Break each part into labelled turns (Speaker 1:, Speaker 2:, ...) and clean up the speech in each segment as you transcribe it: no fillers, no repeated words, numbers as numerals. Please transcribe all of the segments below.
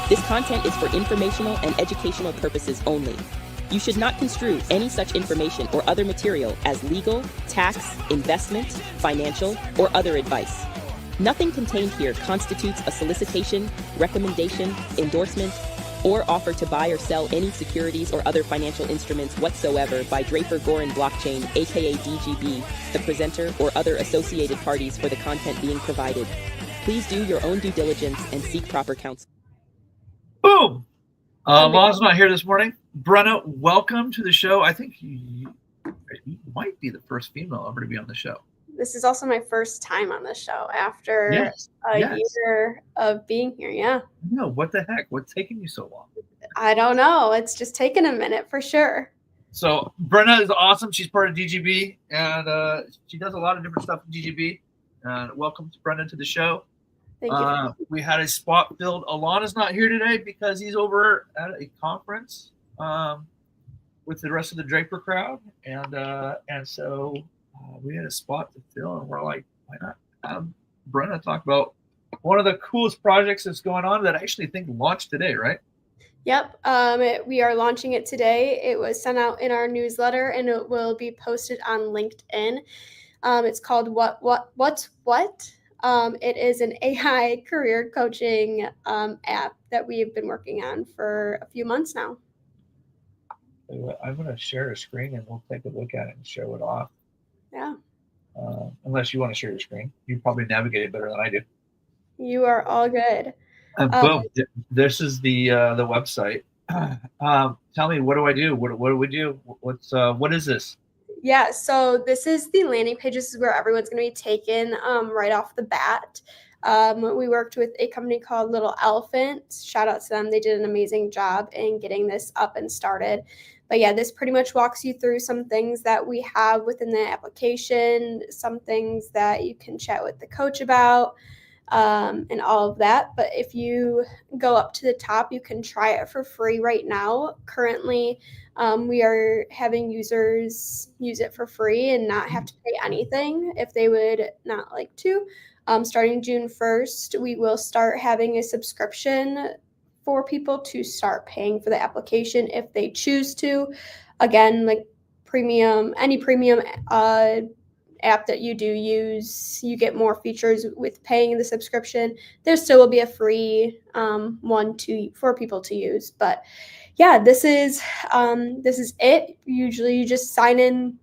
Speaker 1: This content is for informational and educational purposes only. You should not construe any such information or other material as legal, tax, investment, financial, or other advice. Nothing contained here constitutes a solicitation, recommendation, endorsement, or offer to buy or sell any securities or other financial instruments whatsoever by Draper Gorin Blockchain, aka DGB, the presenter, or other associated parties for the content being provided. Please do your own due diligence and seek proper counsel.
Speaker 2: Boom! Lon's not here this morning. Brenna, welcome to the show. I think you might be the first female ever to be on the show.
Speaker 3: This is also my first time on the show after a year of being here. Yeah.
Speaker 2: No, what the heck? What's taking you so long?
Speaker 3: I don't know. It's just taken a minute for sure.
Speaker 2: So Brenna is awesome. She's part of DGB, and she does a lot of different stuff in DGB. Welcome to Brenna to the show.
Speaker 3: Thank you.
Speaker 2: We had a spot filled. Alana's not here today because he's over at a conference with the rest of the Draper crowd, and so we had a spot to fill, and we're like, why not have Brenna talk about one of the coolest projects that's going on that I actually think launched today, right?
Speaker 3: Yep. We are launching it today. It was sent out in our newsletter, and it will be posted on LinkedIn. It's called What's What? It is an AI career coaching app that we have been working on for a few months now.
Speaker 2: I'm going to share a screen, and we'll take a look at it and show it off.
Speaker 3: Yeah.
Speaker 2: Unless you want to share your screen. You probably navigate it better than I do.
Speaker 3: You are all good.
Speaker 2: Boom. This is the website. Tell me, what do I do? What do we do? What is this?
Speaker 3: Yeah, so this is the landing page. This is where everyone's going to be taken right off the bat. We worked with a company called Little Elephant. Shout out to them. They did an amazing job in getting this up and started. But yeah, this pretty much walks you through some things that we have within the application, some things that you can chat with the coach about, and all of that. But if you go up to the top, you can try it for free right now. Currently, we are having users use it for free and not have to pay anything if they would not like to. Starting June 1st, we will start having a subscription for people to start paying for the application if they choose to. Again, like any premium app that you do use, you get more features with paying the subscription. There still will be a free one for people to use. But yeah, this is it. Usually you just sign in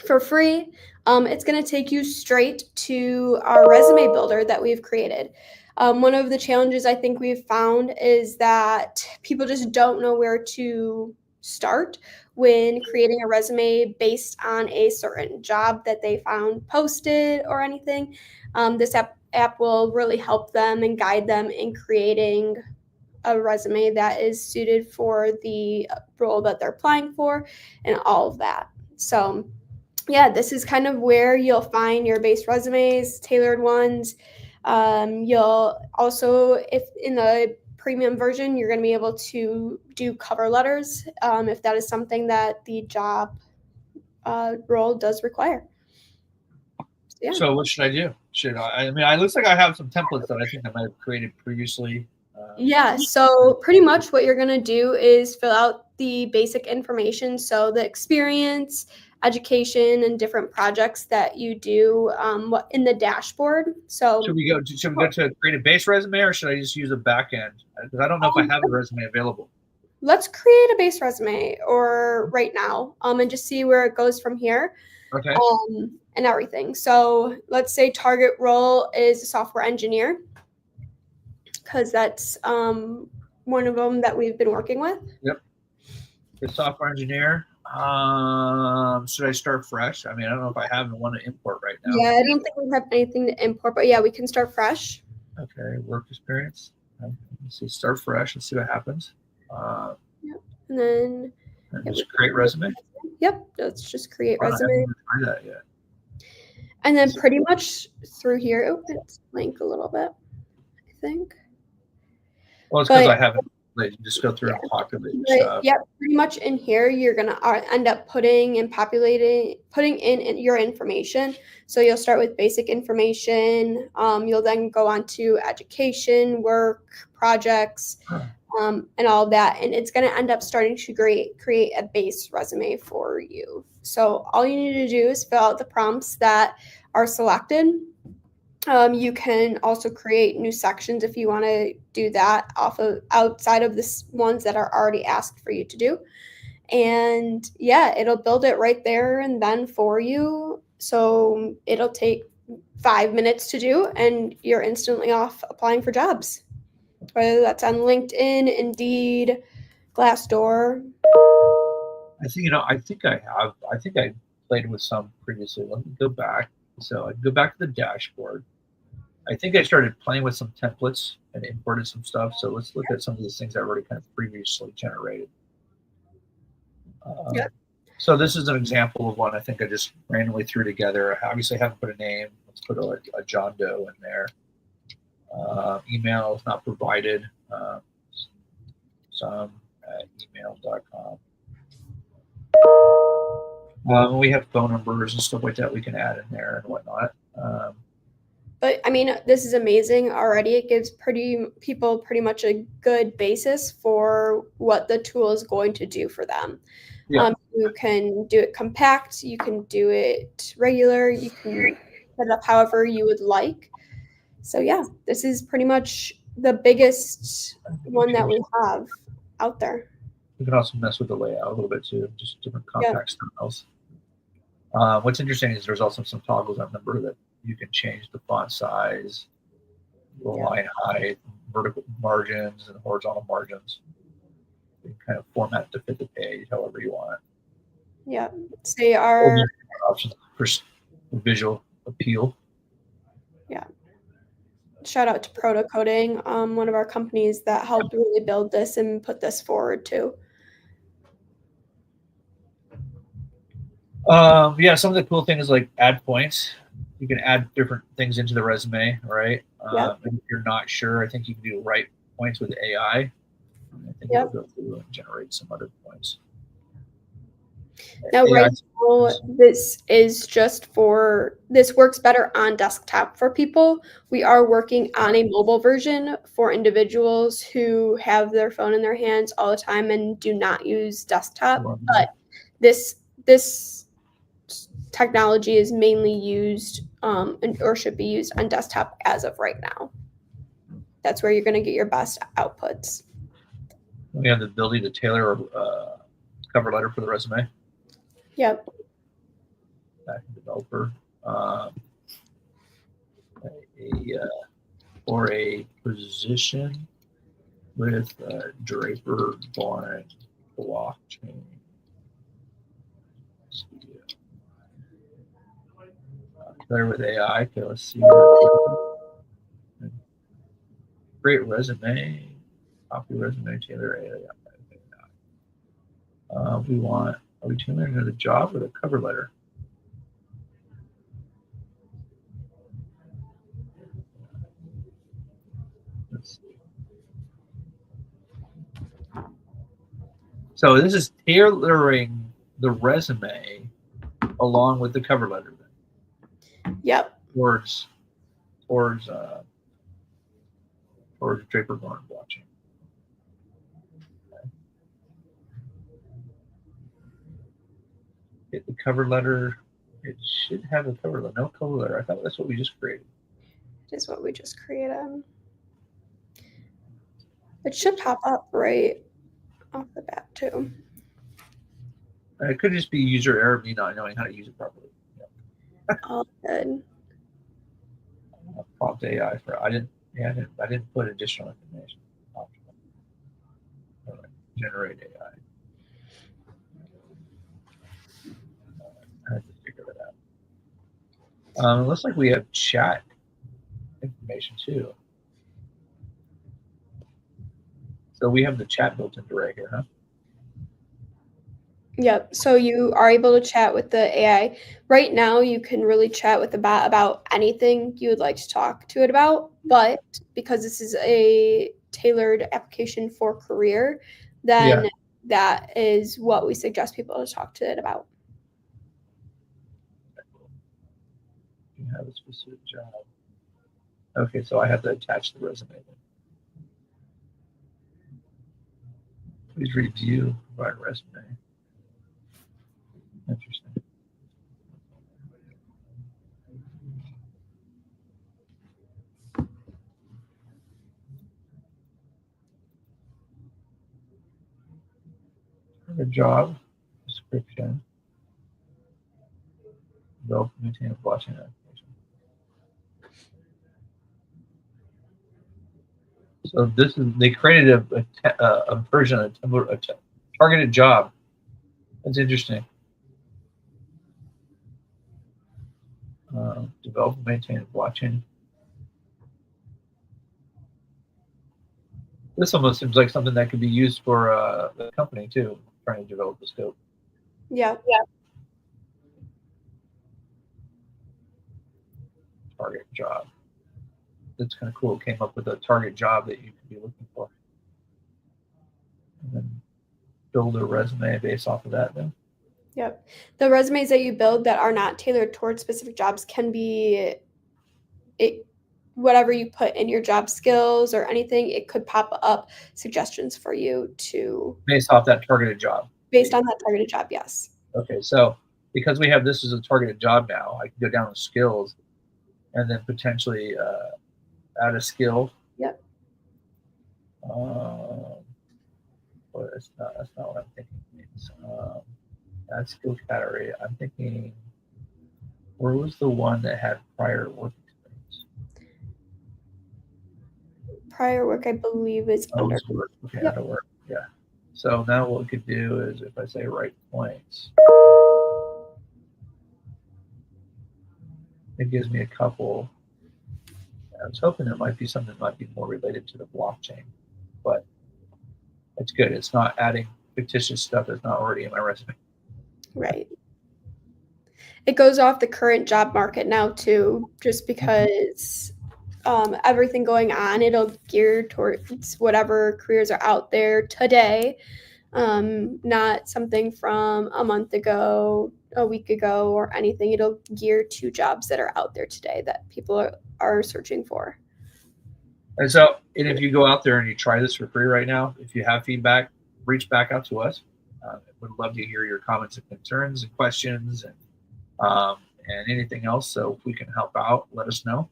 Speaker 3: for free. It's going to take you straight to our resume builder that we've created. One of the challenges I think we've found is that people just don't know where to start when creating a resume based on a certain job that they found posted or anything. This app will really help them and guide them in creating a resume that is suited for the role that they're applying for and all of that. So yeah, this is kind of where you'll find your base resumes, tailored ones. You'll also, if in the premium version, you're going to be able to do cover letters if that is something that the job role does require. Yeah.
Speaker 2: So what should I do? It looks like I have some templates that I think I might have created previously.
Speaker 3: Yeah, so pretty much what you're going to do is fill out the basic information. So the experience, education, and different projects that you do in the dashboard. So
Speaker 2: should we go to create a base resume, or should I just use a back end? Because I don't know if I have a resume available.
Speaker 3: Let's create a base resume right now and just see where it goes from here.
Speaker 2: Okay.
Speaker 3: And everything. So let's say target role is a software engineer, because that's one of them that we've been working with.
Speaker 2: Yep. The software engineer. Should I start fresh? I don't know if I have one to import right now.
Speaker 3: Yeah, I don't think we have anything to import, but yeah, we can start fresh.
Speaker 2: Okay, work experience. Let's see, start fresh and see what happens.
Speaker 3: Yep. And then
Speaker 2: just create resume.
Speaker 3: Yep, let's just create resume.
Speaker 2: I haven't tried that yet.
Speaker 3: And then pretty much through here, it's blank a little bit, I think.
Speaker 2: Well, it's because I haven't. You just go through and populate stuff.
Speaker 3: Yeah, pretty much in here, you're gonna end up putting in your information. So you'll start with basic information. You'll then go on to education, work, projects, and all of that. And it's going to end up starting to create a base resume for you. So all you need to do is fill out the prompts that are selected. You can also create new sections if you want to do that outside of the ones that are already asked for you to do. And yeah, it'll build it right there and then for you. So it'll take 5 minutes to do, and you're instantly off applying for jobs, whether that's on LinkedIn, Indeed, Glassdoor.
Speaker 2: I think, I think I have. I think I played with some previously. Let me go back. So I go back to the dashboard. I think I started playing with some templates and imported some stuff. So let's look at some of these things I've already kind of previously generated.
Speaker 3: Yep.
Speaker 2: So this is an example of one I think I just randomly threw together. I obviously haven't put a name. Let's put a John Doe in there. Email is not provided. Some at email.com. We have phone numbers and stuff like that we can add in there and whatnot.
Speaker 3: But I mean, this is amazing already. It gives people pretty much a good basis for what the tool is going to do for them.
Speaker 2: Yeah.
Speaker 3: You can do it compact, you can do it regular, you can set it up however you would like. So yeah, this is pretty much the biggest one that we have out there.
Speaker 2: We can also mess with the layout a little bit too, just different compact styles. What's interesting is there's also some toggles on number that you can change the font size, the line height, vertical margins, and horizontal margins. You can kind of format to fit the page however you want.
Speaker 3: Yeah, say our
Speaker 2: options for visual appeal.
Speaker 3: Yeah. Shout out to Protocoding, one of our companies that helped really build this and put this forward too.
Speaker 2: Yeah, some of the cool things like add points. You can add different things into the resume, right? And if you're not sure, I think you can do write points with AI. I think it'll go through and generate some other points.
Speaker 3: Now, right now, this works better on desktop for people. We are working on a mobile version for individuals who have their phone in their hands all the time and do not use desktop. But this technology is mainly used or should be used on desktop as of right now. That's where you're going to get your best outputs.
Speaker 2: We have the ability to tailor a cover letter for the resume.
Speaker 3: Yep.
Speaker 2: Back in developer. Or a position with Draper Barn blockchain. There with AI. Okay, let's see. Great resume. Copy resume, tailor AI. Are we tailoring to the job or the cover letter? Let's see. So this is tailoring the resume along with the cover letter.
Speaker 3: Yep.
Speaker 2: Towards Draper Barn blockchain. Hit the cover letter. It should have a cover letter. No cover letter. I thought that's what we just created.
Speaker 3: It is what we just created. It should pop up right off the bat too.
Speaker 2: It could just be user error, me not knowing how to use it properly.
Speaker 3: All good.
Speaker 2: Prompt AI for I didn't put additional information. All right. Generate AI. I have to figure that out. It looks like we have chat information too. So we have the chat built into right here, huh?
Speaker 3: Yep. So you are able to chat with the AI. Right now, you can really chat with the bot about anything you would like to talk to it about. But because this is a tailored application for career, then that is what we suggest people to talk to it about.
Speaker 2: You have a specific job. Okay, so I have to attach the resume then. Please review, provide resume. Interesting. The job description. Develop, maintain a blockchain application. So this is, they created a version, a targeted job. That's interesting. Develop and maintain a blockchain. This almost seems like something that could be used for the company too, trying to develop the scope.
Speaker 3: Yeah.
Speaker 2: Target job. That's kind of cool. It came up with a target job that you could be looking for. And then build a resume based off of that then.
Speaker 3: Yep. The resumes that you build that are not tailored towards specific jobs can be whatever you put in your job skills or anything, it could pop up suggestions for you to
Speaker 2: based off that targeted job.
Speaker 3: Based on that targeted job, yes.
Speaker 2: Okay, so because we have this as a targeted job now, I can go down to skills and then potentially add a skill.
Speaker 3: Yep.
Speaker 2: But that's not what I'm thinking. Add skill category. I'm thinking, where was the one that had prior work experience?
Speaker 3: Prior work, I believe, is under
Speaker 2: work. Okay,
Speaker 3: yep.
Speaker 2: Under work. Yeah. So now what we could do is, if I say write points, it gives me a couple. I was hoping there might be something that might be more related to the blockchain, but it's good. It's not adding fictitious stuff that's not already in my resume.
Speaker 3: Right. It goes off the current job market now too, just because everything going on, it'll gear towards whatever careers are out there today, not something from a month ago, a week ago, or anything. It'll gear to jobs that are out there today that people are searching for.
Speaker 2: And so, and if you go out there and you try this for free right now, if you have feedback, reach back out to us. Would love to hear your comments and concerns and questions and anything else. So if we can help out, let us know.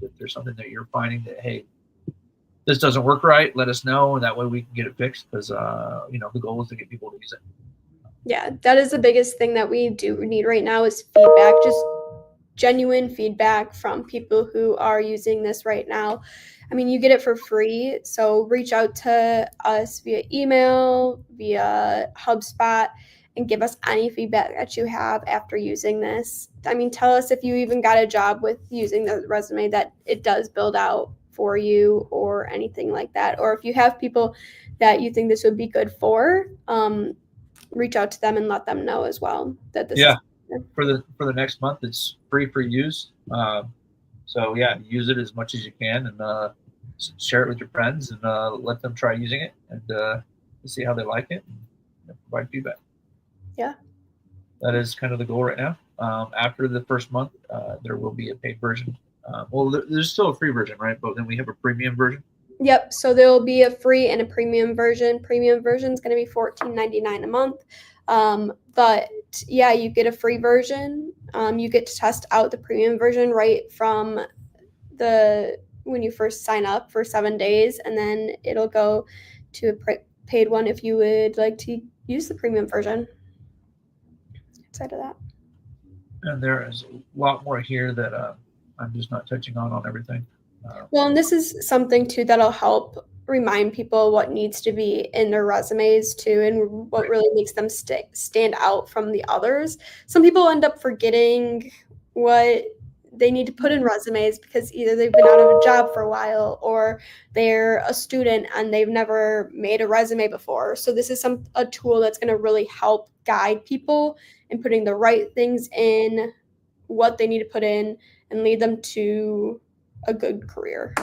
Speaker 2: If there's something that you're finding that, hey, this doesn't work right, let us know, and that way we can get it fixed, because the goal is to get people to use it.
Speaker 3: Yeah, that is the biggest thing that we do need right now is feedback, just genuine feedback from people who are using this right now. I mean, you get it for free, so reach out to us via email, via HubSpot, and give us any feedback that you have after using this. I mean, tell us if you even got a job with using the resume that it does build out for you or anything like that. Or if you have people that you think this would be good for, reach out to them and let them know as well that this is
Speaker 2: for the next month. It's free for use. So yeah, use it as much as you can and share it with your friends and let them try using it and see how they like it and provide feedback.
Speaker 3: Yeah.
Speaker 2: That is kind of the goal right now. After the first month, there will be a paid version. There's still a free version, right? But then we have a premium version.
Speaker 3: Yep. So there will be a free and a premium version. Premium version is going to be $14.99 a month. But yeah, you get a free version. You get to test out the premium version right from when you first sign up for 7 days, and then it'll go to a paid one if you would like to use the premium version. Outside of that.
Speaker 2: And there is a lot more here that I'm just not touching on everything.
Speaker 3: Well, and this is something too that'll help remind people what needs to be in their resumes too, and what really makes them stand out from the others. Some people end up forgetting what they need to put in resumes because either they've been out of a job for a while or they're a student and they've never made a resume before. So this is a tool that's going to really help guide people in putting the right things in, what they need to put in, and lead them to a good career.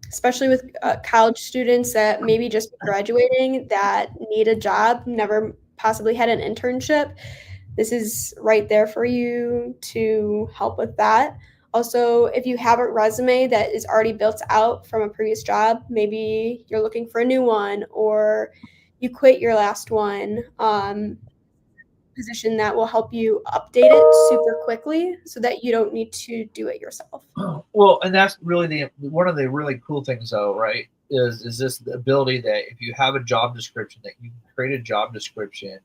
Speaker 3: Especially with college students that maybe just graduating that need a job, never possibly had an internship. This is right there for you to help with that. Also, if you have a resume that is already built out from a previous job, maybe you're looking for a new one or you quit your last one, position that will help you update it super quickly so that you don't need to do it yourself.
Speaker 2: Well, and that's really one of the really cool things, though, right? Is this the ability that if you have a job description, that you can create a job description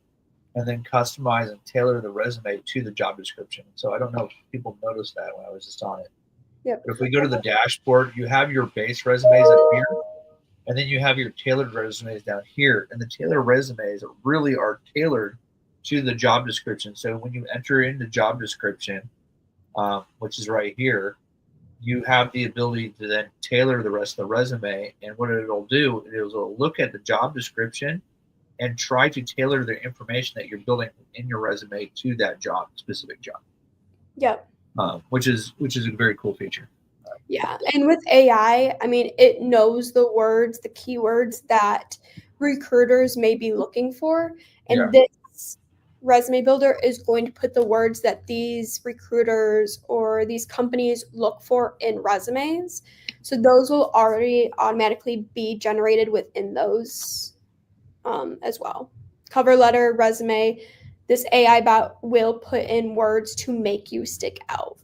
Speaker 2: and then customize and tailor the resume to the job description. So I don't know if people noticed that when I was just on it.
Speaker 3: Yep.
Speaker 2: But if we go to the dashboard, you have your base resumes up here, and then you have your tailored resumes down here. And the tailored resumes really are tailored to the job description. So when you enter in the job description, which is right here, you have the ability to then tailor the rest of the resume. And what it'll do is it'll look at the job description and try to tailor the information that you're building in your resume to that specific job.
Speaker 3: Yep.
Speaker 2: Which is a very cool feature.
Speaker 3: Yeah. And with AI, I mean, it knows the words, the keywords that recruiters may be looking for. And this resume builder is going to put the words that these recruiters or these companies look for in resumes. So those will already automatically be generated within those as well. Cover letter, resume, this AI bot will put in words to make you stick out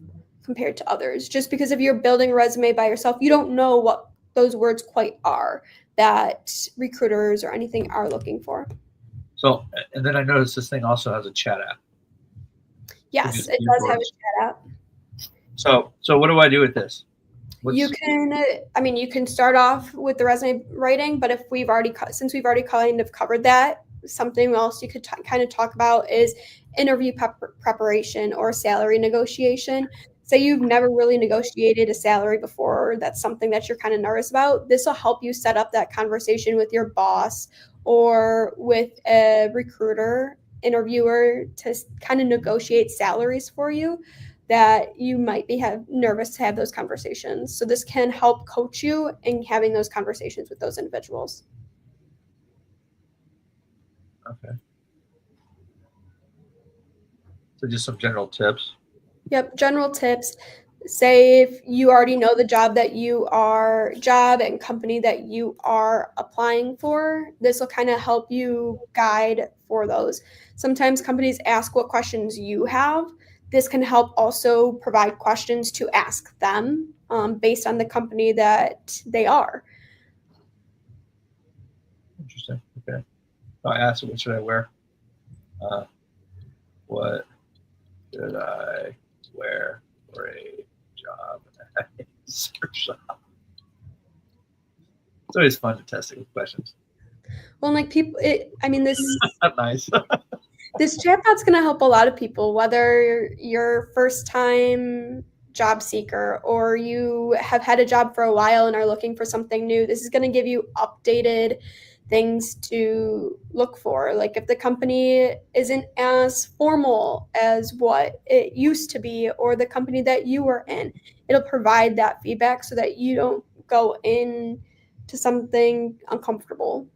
Speaker 3: compared to others. Just because if you're building a resume by yourself, you don't know what those words quite are that recruiters or anything are looking for.
Speaker 2: So, and then I noticed this thing also has a chat app.
Speaker 3: Yes, it does have a chat app.
Speaker 2: So what do I do with this?
Speaker 3: You can start off with the resume writing, but since we've already kind of covered that, something else you could kind of talk about is interview preparation or salary negotiation. Say you've never really negotiated a salary before, or that's something that you're kind of nervous about. This will help you set up that conversation with your boss or with a recruiter, interviewer to kind of negotiate salaries for you that you might be nervous to have those conversations. So this can help coach you in having those conversations with those individuals.
Speaker 2: Okay. So just some general tips.
Speaker 3: Yep, general tips. Say if you already know the job and company that you are applying for, this will kind of help you guide for those. Sometimes companies ask what questions you have. This can help also provide questions to ask them based on the company that they are.
Speaker 2: Interesting. Okay. I asked, what should I wear? What should I wear for a job? It's always fun to test it with questions.
Speaker 3: Well, like this
Speaker 2: nice.
Speaker 3: This chatbot's going to help a lot of people, whether you're first time job seeker or you have had a job for a while and are looking for something new. This is going to give you updated things to look for. Like if the company isn't as formal as what it used to be, or the company that you were in, it'll provide that feedback so that you don't go in to something uncomfortable.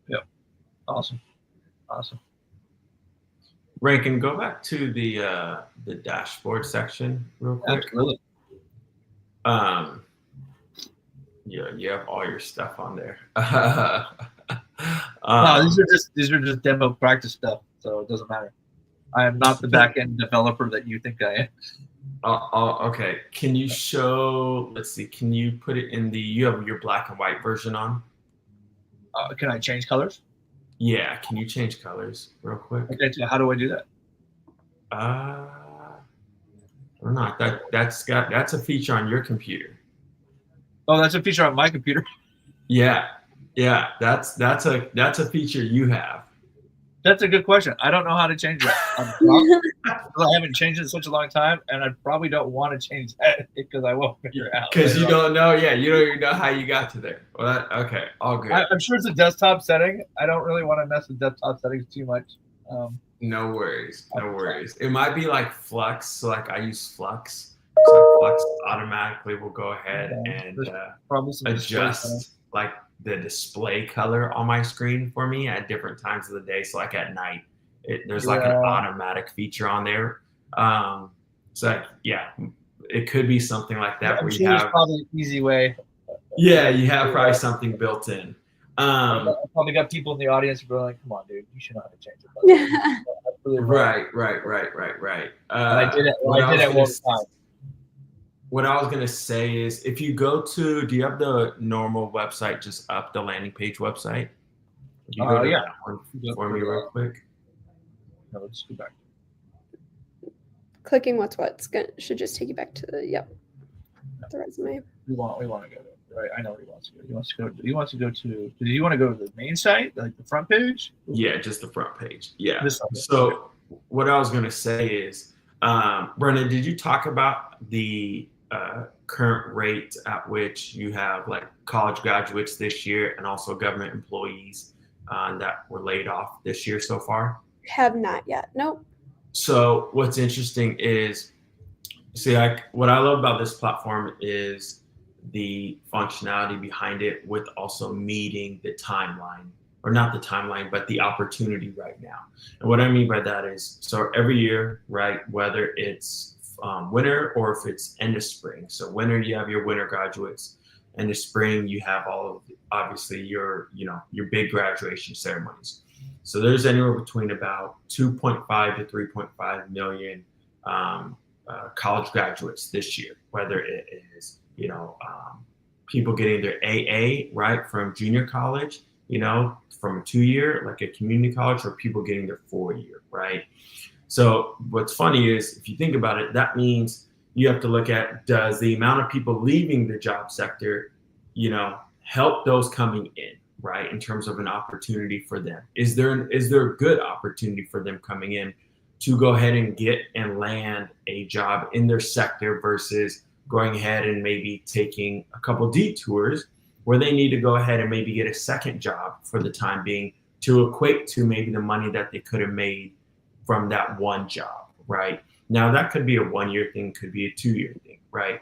Speaker 2: Yep. Awesome.
Speaker 4: Rankin, go back to the dashboard section real quick.
Speaker 2: Absolutely.
Speaker 4: You have all your stuff on there.
Speaker 2: No, these are just demo practice stuff, so it doesn't matter. I am not the back end developer that you think I am.
Speaker 4: Okay. Can you show? Let's see. Can you put it in you have your black and white version on?
Speaker 2: Can I change colors?
Speaker 4: Yeah. Can you change colors real quick?
Speaker 2: Okay. So how do I do that?
Speaker 4: Or not. That's a feature on your computer.
Speaker 2: Oh, that's a feature on my computer.
Speaker 4: Yeah. That's a feature you have.
Speaker 2: That's a good question. I don't know how to change that. I haven't changed it in such a long time, and I probably don't want to change that because I won't figure it out.
Speaker 4: Because you don't know, you don't even know how you got to there. Well, okay, all good.
Speaker 2: I'm sure it's a desktop setting. I don't really want to mess with desktop settings too much.
Speaker 4: No worries. It might be like Flux. So like I use Flux. So Flux automatically will go ahead and adjust like the display color on my screen for me at different times of the day. So like at night, there's like an automatic feature on there. So yeah, it could be something like that
Speaker 2: I'm
Speaker 4: where
Speaker 2: sure
Speaker 4: you
Speaker 2: there's
Speaker 4: have,
Speaker 2: probably an easy way.
Speaker 4: yeah, you have probably something built in.
Speaker 2: I probably got people in the audience who are like, "Come on, dude, you should know how to change it."
Speaker 4: Right.
Speaker 2: And I did it. I did it all the time.
Speaker 4: What I was gonna say is, if you go to, do you have the normal website just up, the landing page website? If you go to that one for me real quick.
Speaker 2: No, let's go back.
Speaker 3: Clicking should just take you back to the resume.
Speaker 2: We want to go there, right? I know where he wants to go. He wants to go. He wants to go to. Do you want to go to the main site, like the front page?
Speaker 4: Yeah, just the front page. Yeah. So what I was gonna say is, Brennan, did you talk about the current rate at which you have like college graduates this year and also government employees that were laid off this year so far?
Speaker 3: Have not yet. Nope.
Speaker 4: So what's interesting is, what I love about this platform is the functionality behind it, with also meeting the timeline, or not the timeline, but the opportunity right now. And what I mean by that is, so every year, right, whether it's winter or if it's end of spring. So winter, you have your winter graduates. End of spring, you have all of obviously your big graduation ceremonies. So there's anywhere between about 2.5 to 3.5 million college graduates this year, whether it is, people getting their AA, right, from junior college, from a 2-year, like a community college, or people getting their 4-year, right? So what's funny is, if you think about it, that means you have to look at, does the amount of people leaving the job sector, help those coming in, right? In terms of an opportunity for them. Is there a good opportunity for them coming in to go ahead and get and land a job in their sector, versus going ahead and maybe taking a couple detours where they need to go ahead and maybe get a second job for the time being to equate to maybe the money that they could have made from that one job, right? Now that could be a 1-year thing, could be a 2-year thing, right?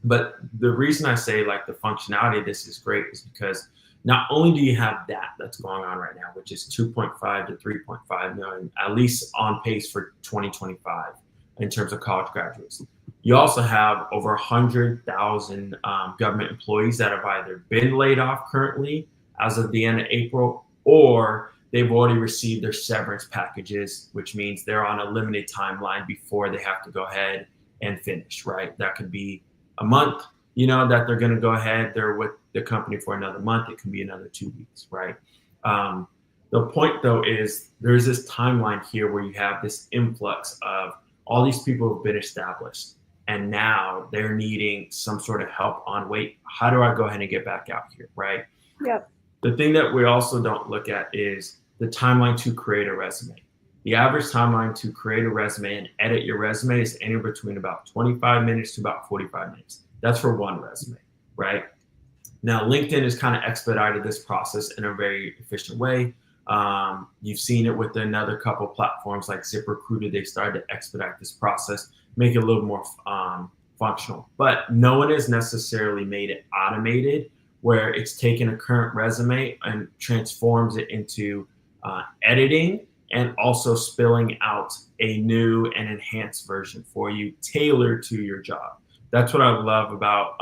Speaker 4: But the reason I say like the functionality of this is great is because not only do you have that's going on right now, which is 2.5 to 3.5 million, at least on pace for 2025 in terms of college graduates. You also have over 100,000 government employees that have either been laid off currently as of the end of April, or they've already received their severance packages, which means they're on a limited timeline before they have to go ahead and finish, right? That could be a month, that they're going to go ahead, they're with the company for another month. It can be another 2 weeks, right? The point though is, there's this timeline here where you have this influx of all these people who've been established, and now they're needing some sort of help on, wait, how do I go ahead and get back out here, right?
Speaker 3: Yep.
Speaker 4: The thing that we also don't look at is the timeline to create a resume. The average timeline to create a resume and edit your resume is anywhere between about 25 minutes to about 45 minutes. That's for one resume, right? Now, LinkedIn has kind of expedited this process in a very efficient way. You've seen it with another couple platforms like ZipRecruiter. They started to expedite this process, make it a little more functional. But no one has necessarily made it automated, where it's taken a current resume and transforms it into editing, and also spilling out a new and enhanced version for you, tailored to your job. That's what I love about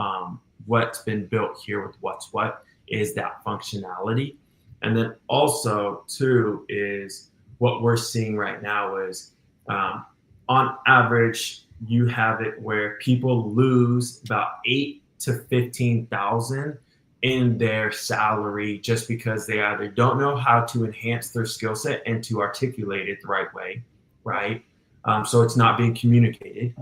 Speaker 4: what's been built here with What's What, is that functionality. And then also too is what we're seeing right now is on average, you have it where people lose about 8 to 15,000 in their salary just because they either don't know how to enhance their skill set and to articulate it the right way, right? So it's not being communicated,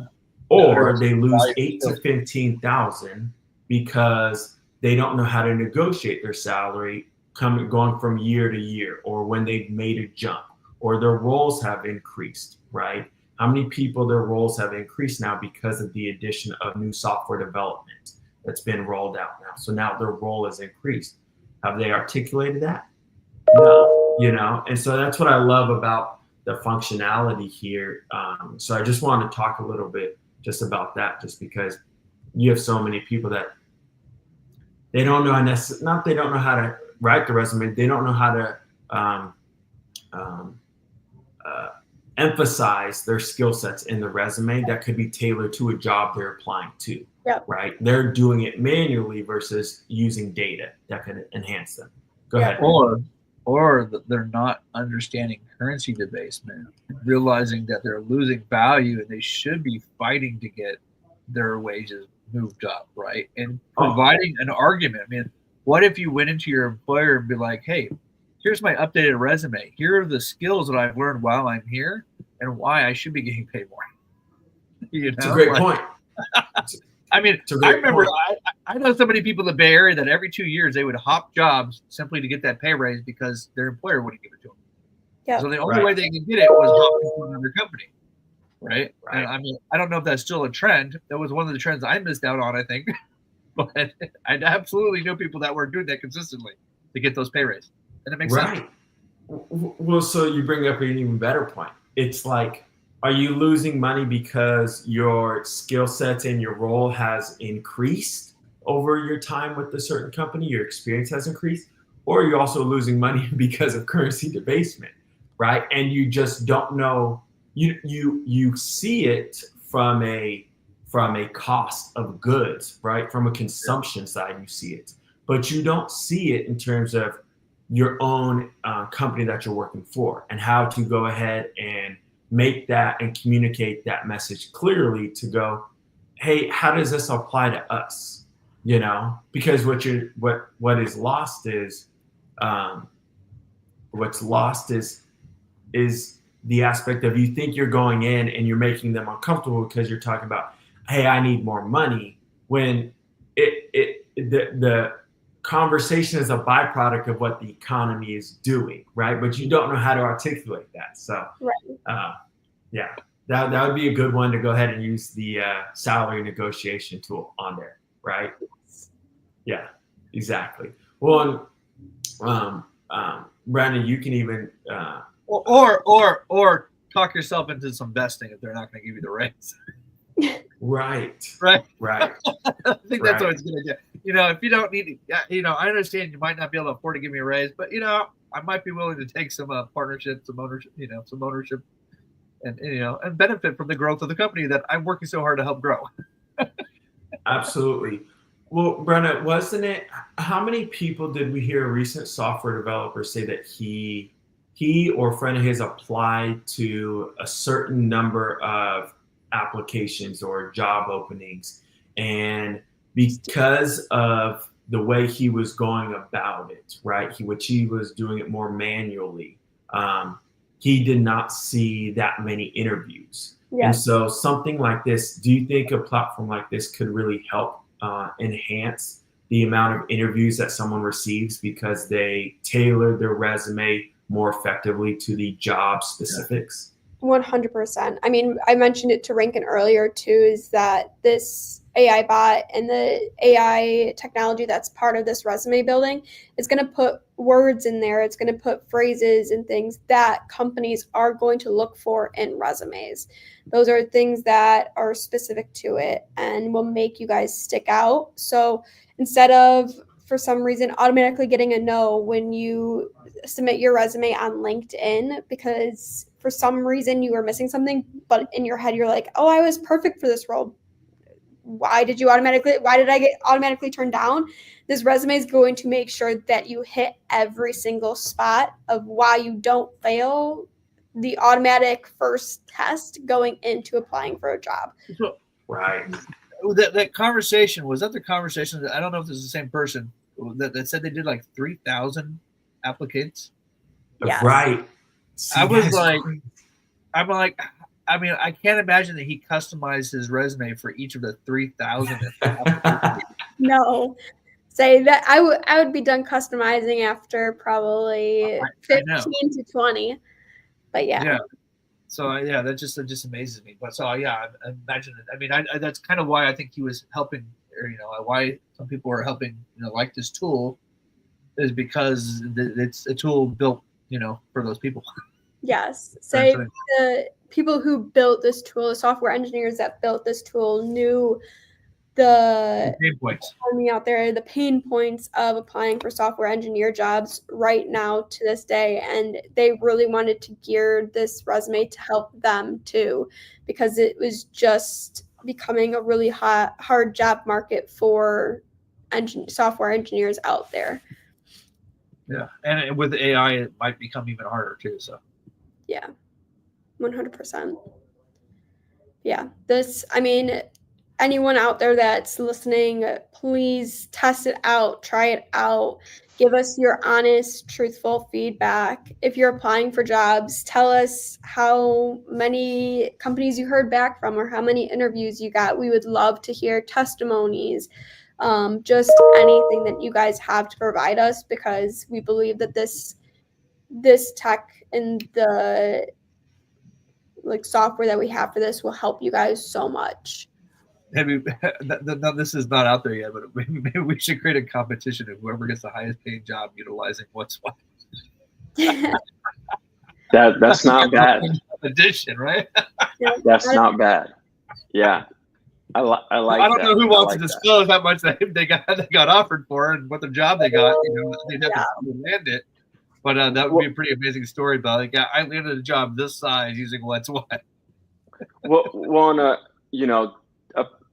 Speaker 4: or they lose 8 to 15,000 because they don't know how to negotiate their salary going from year to year, or when they've made a jump, or their roles have increased, right? How many people their roles have increased now because of the addition of new software development that's been rolled out now. So now their role is increased. Have they articulated that? No, and so that's what I love about the functionality here. So I just want to talk a little bit just about that, just because you have so many people that they don't know they don't know how to write the resume. They don't know how to emphasize their skill sets in the resume that could be tailored to a job they're applying to.
Speaker 3: Yep.
Speaker 4: Right? They're doing it manually versus using data that could enhance them. Go
Speaker 3: Yep.
Speaker 4: ahead.
Speaker 2: Or they're not understanding currency debasement, realizing that they're losing value and they should be fighting to get their wages moved up, right? And providing an argument. I mean, what if you went into your employer and be like, hey, here's my updated resume. Here are the skills that I've learned while I'm here and why I should be getting paid more.
Speaker 4: It's a great point.
Speaker 2: I mean, I remember I know so many people in the Bay Area that every 2 years they would hop jobs simply to get that pay raise because their employer wouldn't give it to them. Yeah. So the only way they could get it was hopping to another company. Right. And I mean, I don't know if that's still a trend. That was one of the trends I missed out on, I think. But I absolutely know people that were doing that consistently to get those pay raises. And it makes sense.
Speaker 4: Well, so you bring up an even better point. It's like, are you losing money because your skill sets and your role has increased over your time with a certain company, your experience has increased, or are you also losing money because of currency debasement, right? And you just don't know. You see it from a cost of goods, right? From a consumption side, you see it, but you don't see it in terms of your own company that you're working for and how to go ahead and make that and communicate that message clearly to go, hey, how does this apply to us? You know, because what is lost is what's lost is the aspect of you think you're going in and you're making them uncomfortable because you're talking about, hey, I need more money, when the conversation is a byproduct of what the economy is doing, right? But you don't know how to articulate that. So, yeah, that would be a good one to go ahead and use the salary negotiation tool on there, right? Yeah, exactly. Well, Brandon, you can even
Speaker 2: or talk yourself into some vesting if they're not going to give you the raise.
Speaker 4: Right.
Speaker 2: I think that's what it's going to do. You know, if you don't need to, I understand you might not be able to afford to give me a raise, but I might be willing to take some partnership, some ownership, and benefit from the growth of the company that I'm working so hard to help grow.
Speaker 4: Absolutely. Well, Brenna, wasn't it? How many people did we hear a recent software developer say that he or a friend of his applied to a certain number of applications or job openings, and because of the way he was going about it, right? He was doing it more manually. He did not see that many interviews. Yeah. And so something like this, do you think a platform like this could really help enhance the amount of interviews that someone receives because they tailor their resume more effectively to the job specifics?
Speaker 3: 100%. I mean, I mentioned it to Rankin earlier too, is that this AI bot and the AI technology that's part of this resume building is going to put words in there. It's going to put phrases and things that companies are going to look for in resumes. Those are things that are specific to it and will make you guys stick out. So instead of, for some reason, automatically getting a no when you submit your resume on LinkedIn because for some reason you were missing something, but in your head you're like, oh, I was perfect for this role. Why did I get automatically turned down? This resume is going to make sure that you hit every single spot of why you don't fail the automatic first test going into applying for a job.
Speaker 4: Right.
Speaker 2: That conversation, was that the conversation that, I don't know if this is the same person that said they did like 3,000 applicants?
Speaker 3: Yes.
Speaker 4: Right.
Speaker 2: I was like, I mean, I can't imagine that he customized his resume for each of the 3,000.
Speaker 3: No, say that I would be done customizing after probably 15 to 20. But yeah.
Speaker 2: So that just amazes me. But so I imagine it. I mean, that's kind of why I think he was helping, or why some people are helping, like this tool, is because it's a tool built, for those people.
Speaker 3: Yes. Say the people who built this tool, the software engineers that built this tool, knew the
Speaker 2: pain points.
Speaker 3: me out there, the pain points of applying for software engineer jobs right now to this day. And they really wanted to gear this resume to help them too, because it was just becoming a really hard job market for software engineers out there.
Speaker 2: Yeah. And with AI, it might become even harder too. So
Speaker 3: yeah, 100%. Yeah. This, I mean, anyone out there that's listening, please test it out, try it out, give us your honest, truthful feedback. If you're applying for jobs, tell us how many companies you heard back from or how many interviews you got. We would love to hear testimonies, just anything that you guys have to provide us, because we believe that this tech and the software that we have for this will help you guys so much.
Speaker 2: Maybe this is not out there yet, but maybe we should create a competition of whoever gets the highest paid job utilizing what's what.
Speaker 5: That's not bad.
Speaker 2: Addition, right?
Speaker 5: That's not bad. Yeah, I like.
Speaker 2: I don't know who wants to disclose how much they got offered for and what the job they got. They'd have to land it. But that would be a pretty amazing story about like, yeah, I landed a job this size using what's what.
Speaker 5: Well, on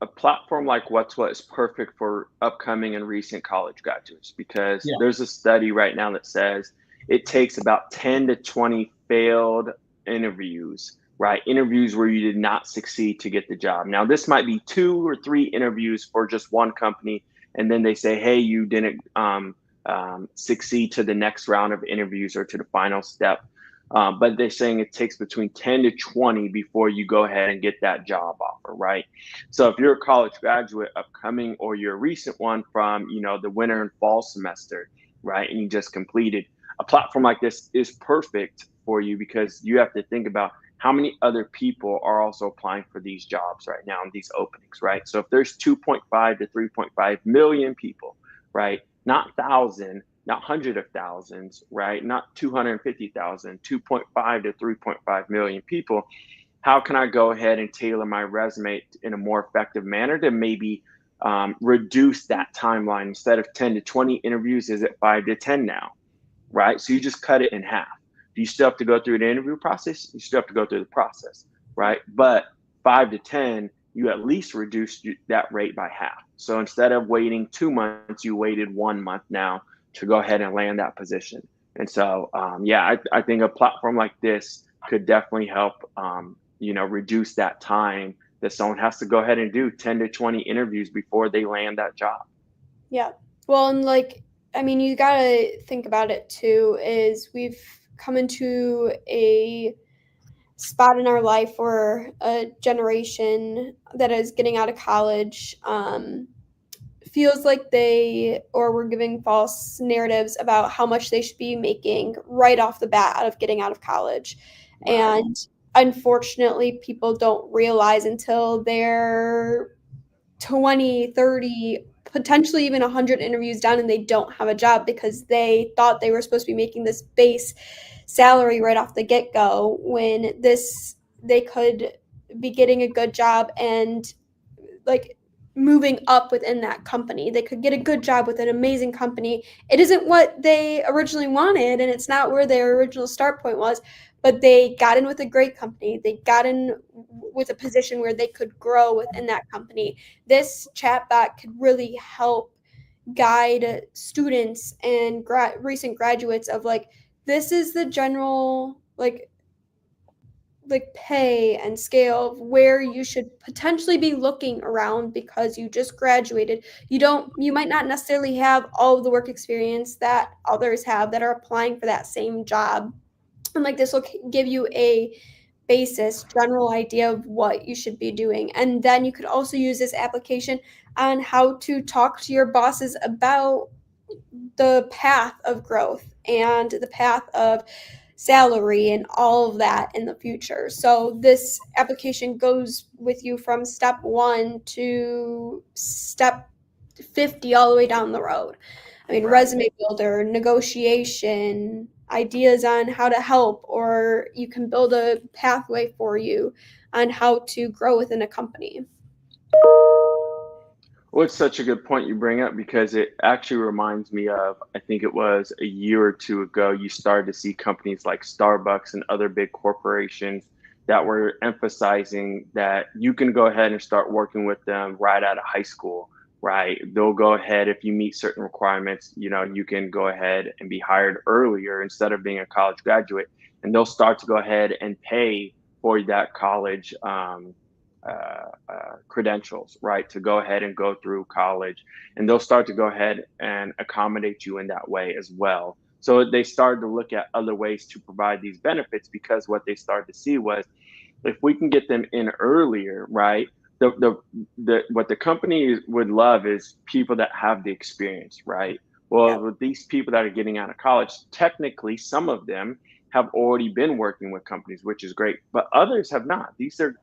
Speaker 5: a platform like What's What is perfect for upcoming and recent college graduates, because there's a study right now that says it takes about 10 to 20 failed interviews, right? Interviews where you did not succeed to get the job. Now, this might be 2 or 3 interviews for just one company, and then they say, hey, you didn't succeed to the next round of interviews or to the final step. But they're saying it takes between 10 to 20 before you go ahead and get that job offer, right? So if you're a college graduate upcoming, or you're a recent one from, the winter and fall semester, right, and you just completed, a platform like this is perfect for you, because you have to think about how many other people are also applying for these jobs right now in these openings, right? So if there's 2.5 to 3.5 million people, right, not 1,000, not hundreds of thousands, right? Not 250,000, 2.5 to 3.5 million people. How can I go ahead and tailor my resume in a more effective manner to maybe reduce that timeline? Instead of 10 to 20 interviews, is it 5 to 10 now, right? So you just cut it in half. Do you still have to go through the interview process? You still have to go through the process, right? But 5 to 10, you at least reduced that rate by half. So instead of waiting 2 months, you waited 1 month now to go ahead and land that position. And so, I think a platform like this could definitely help, reduce that time that someone has to go ahead and do 10 to 20 interviews before they land that job.
Speaker 3: Yeah. Well, and you got to think about it too, is we've come into a spot in our life where a generation that is getting out of college feels like we're giving false narratives about how much they should be making right off the bat out of getting out of college. Right. And unfortunately, people don't realize until they're 20, 30, potentially even 100 interviews down and they don't have a job, because they thought they were supposed to be making this base salary right off the get-go, when they could be getting a good job and moving up within that company. They could get a good job with an amazing company. It isn't what they originally wanted, and it's not where their original start point was, but they got in with a great company. They got in with a position where they could grow within that company. This chatbot could really help guide students and recent graduates of this is the general pay and scale of where you should potentially be looking around, because you just graduated. You might not necessarily have all of the work experience that others have that are applying for that same job. And this will give you a general idea of what you should be doing. And then you could also use this application on how to talk to your bosses about the path of growth and the path of salary and all of that in the future. So this application goes with you from step 1 to step 50 all the way down the road. Resume builder, negotiation, ideas on how to help, or you can build a pathway for you on how to grow within a company.
Speaker 5: Well, it's such a good point you bring up because it actually reminds me of, I think it was a year or two ago, you started to see companies like Starbucks and other big corporations that were emphasizing that you can go ahead and start working with them right out of high school, right? They'll go ahead if you meet certain requirements, you can go ahead and be hired earlier instead of being a college graduate, and they'll start to go ahead and pay for that college credentials, right, to go ahead and go through college, and they'll start to go ahead and accommodate you in that way as well. So they started to look at other ways to provide these benefits because what they started to see was if we can get them in earlier, right? What the company would love is people that have the experience, right? Well, with these people that are getting out of college, technically, some of them have already been working with companies, which is great, but others have not.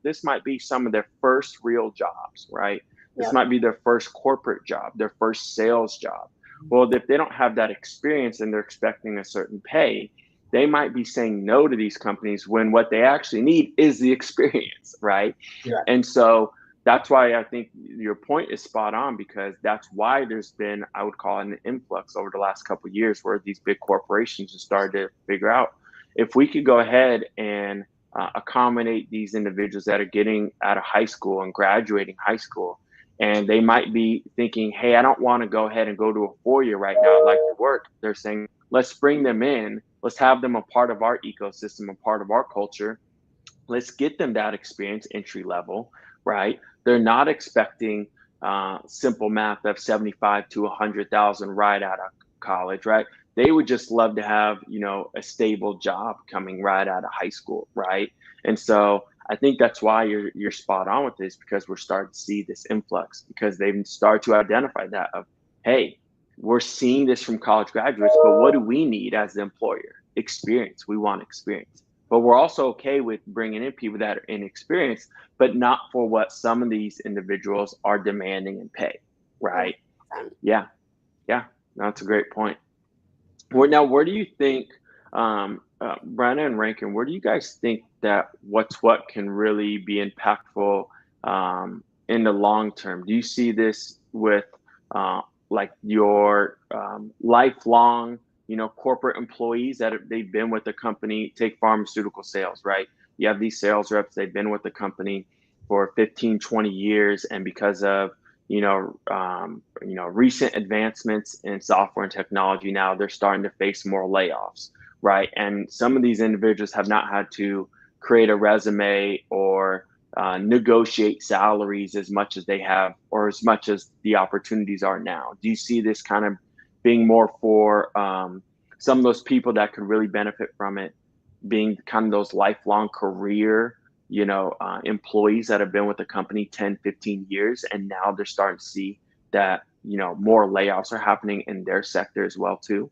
Speaker 5: This might be some of their first real jobs, right? This might be their first corporate job, their first sales job. Well, if they don't have that experience and they're expecting a certain pay, they might be saying no to these companies when what they actually need is the experience, right?
Speaker 2: Yeah.
Speaker 5: And so that's why I think your point is spot on, because that's why there's been, I would call it, an influx over the last couple of years where these big corporations have started to figure out, if we could go ahead and accommodate these individuals that are getting out of high school and graduating high school, and they might be thinking, hey, I don't want to go ahead and go to a 4-year right now, I'd like to work. They're saying, let's bring them in. Let's have them a part of our ecosystem, a part of our culture. Let's get them that experience, entry level, right? They're not expecting simple math of 75 to 100,000 right out of college, right? They would just love to have, a stable job coming right out of high school, right? And so I think that's why you're spot on with this, because we're starting to see this influx, because they've started to identify that of, hey, we're seeing this from college graduates, but what do we need as the employer? Experience. We want experience. But we're also okay with bringing in people that are inexperienced, but not for what some of these individuals are demanding and pay, right? Yeah. That's a great point. Now, where do you think, Brenna and Rankin, where do you guys think that what can really be impactful in the long term? Do you see this with like your lifelong, corporate employees that they've been with the company? Take pharmaceutical sales, right? You have these sales reps, they've been with the company for 15, 20 years, and because of recent advancements in software and technology, now they're starting to face more layoffs, right? And some of these individuals have not had to create a resume or negotiate salaries as much as they have, or as much as the opportunities are now. Do you see this kind of being more for some of those people that could really benefit from it, being kind of those lifelong career employees that have been with the company 10, 15 years, and now they're starting to see that, more layoffs are happening in their sector as well too?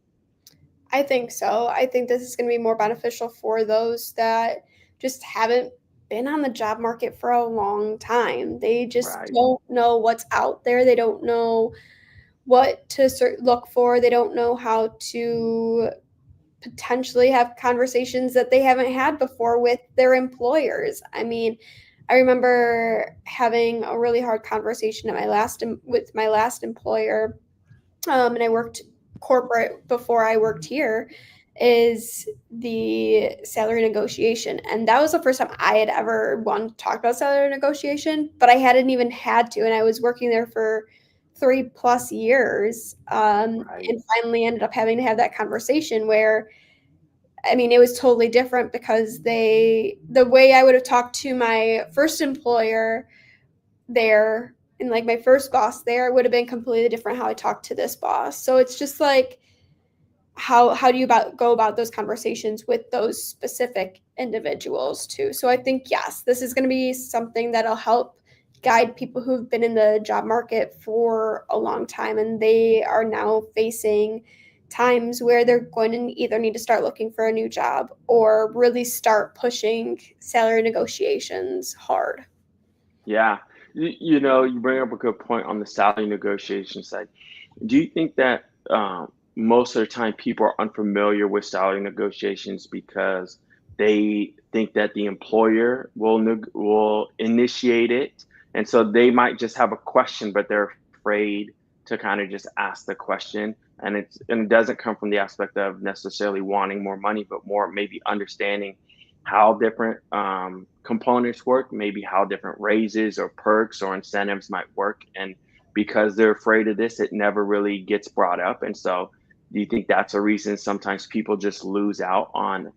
Speaker 3: I think so. I think this is going to be more beneficial for those that just haven't been on the job market for a long time. They just don't know what's out there. They don't know what to look for. They don't know how to potentially have conversations that they haven't had before with their employers. I mean, I remember having a really hard conversation with my last employer, and I worked corporate before I worked here, is the salary negotiation. And that was the first time I had ever wanted to talk about salary negotiation, but I hadn't even had to. And I was working there for 3+ years, and finally ended up having to have that conversation where, I mean, it was totally different because the way I would have talked to my first employer there and like my first boss there would have been completely different how I talked to this boss. So it's just like, how do you go about those conversations with those specific individuals too? So I think, yes, this is going to be something that'll help guide people who've been in the job market for a long time, and they are now facing times where they're going to either need to start looking for a new job or really start pushing salary negotiations hard.
Speaker 5: Yeah. You bring up a good point on the salary negotiation side. Do you think that most of the time people are unfamiliar with salary negotiations because they think that the employer will initiate it, and so they might just have a question, but they're afraid to kind of just ask the question. And it doesn't come from the aspect of necessarily wanting more money, but more maybe understanding how different components work, maybe how different raises or perks or incentives might work. And because they're afraid of this, it never really gets brought up. And so do you think that's a reason sometimes people just lose out on,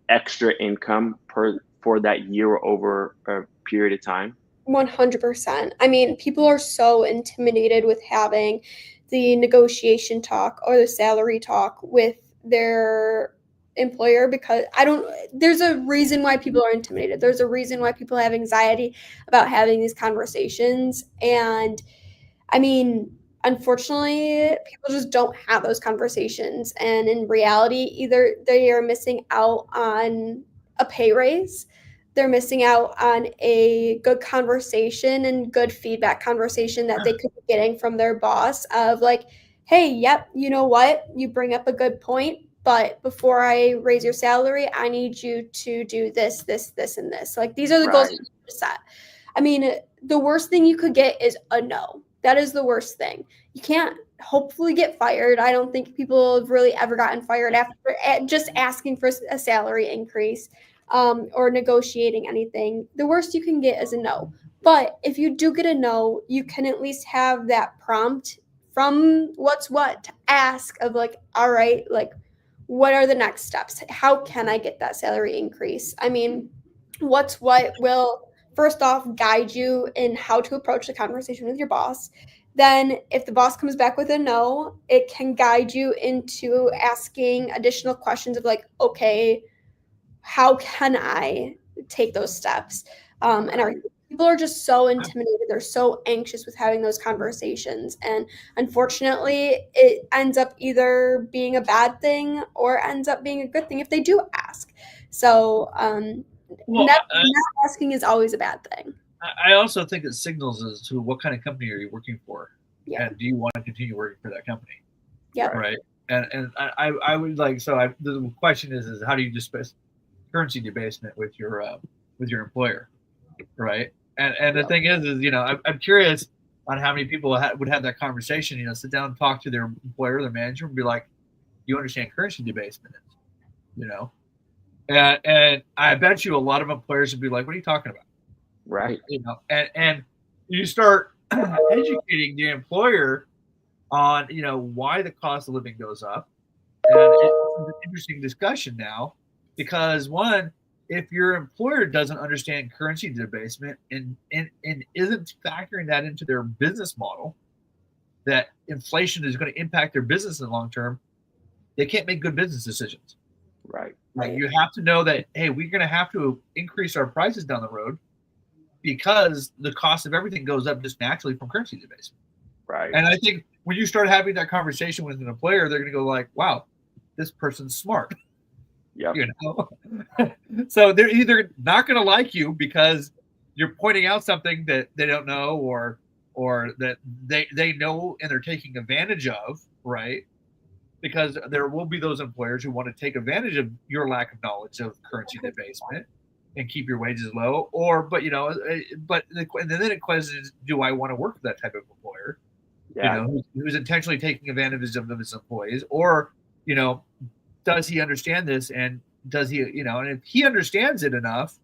Speaker 5: extra income for that year over a period of time?
Speaker 3: 100%. I mean, people are so intimidated with having the negotiation talk or the salary talk with their employer because there's a reason why people are intimidated. There's a reason why people have anxiety about having these conversations. And I mean, unfortunately, people just don't have those conversations. And in reality, either they are missing out on a pay raise, they're missing out on a good conversation and good feedback conversation that they could be getting from their boss of like, hey, yep, you know what? You bring up a good point, but before I raise your salary, I need you to do this, this, this, and this. Like, these are the goals you need to set. I mean, the worst thing you could get is a no. That is the worst thing. You can't hopefully get fired. I don't think people have really ever gotten fired after just asking for a salary increase or negotiating anything. The worst you can get is a no. But if you do get a no, you can at least have that prompt from what's what to ask of like, all right, like, what are the next steps? How can I get that salary increase? I mean, what's what will first off guide you in how to approach the conversation with your boss. Then if the boss comes back with a no, it can guide you into asking additional questions of like, okay, how can I take those steps? And people are just so intimidated. They're so anxious with having those conversations. And unfortunately, it ends up either being a bad thing or ends up being a good thing if they do ask. So not asking is always a bad thing.
Speaker 2: I also think it signals as to what kind of company are you working for, and do you want to continue working for that company?
Speaker 3: Yeah.
Speaker 2: Right. And I would like the question is how do you discuss currency debasement with your employer, right? And the thing is I'm curious on how many people would have that conversation. Sit down and talk to their employer, their manager, and be like, "You understand currency debasement is, And I bet you a lot of employers would be like, "What are you talking about?"
Speaker 5: Right.
Speaker 2: And you start educating the employer on, why the cost of living goes up. And it's an interesting discussion now because one, if your employer doesn't understand currency debasement and isn't factoring that into their business model, that inflation is going to impact their business in the long term, they can't make good business decisions.
Speaker 5: Right.
Speaker 2: Right. You have to know that, hey, we're going to have to increase our prices down the road because the cost of everything goes up just naturally from currency debasement.
Speaker 5: Right.
Speaker 2: And I think when you start having that conversation with an employer, they're going to go like, wow, this person's smart.
Speaker 5: Yeah.
Speaker 2: So they're either not going to like you because you're pointing out something that they don't know or that they know and they're taking advantage of, right? Because there will be those employers who want to take advantage of your lack of knowledge of currency debasement and keep your wages low. And then the question is, do I want to work for that type of employer?
Speaker 5: Yeah.
Speaker 2: Who's intentionally taking advantage of his employees, or does he understand this? And does he, and if he understands it enough,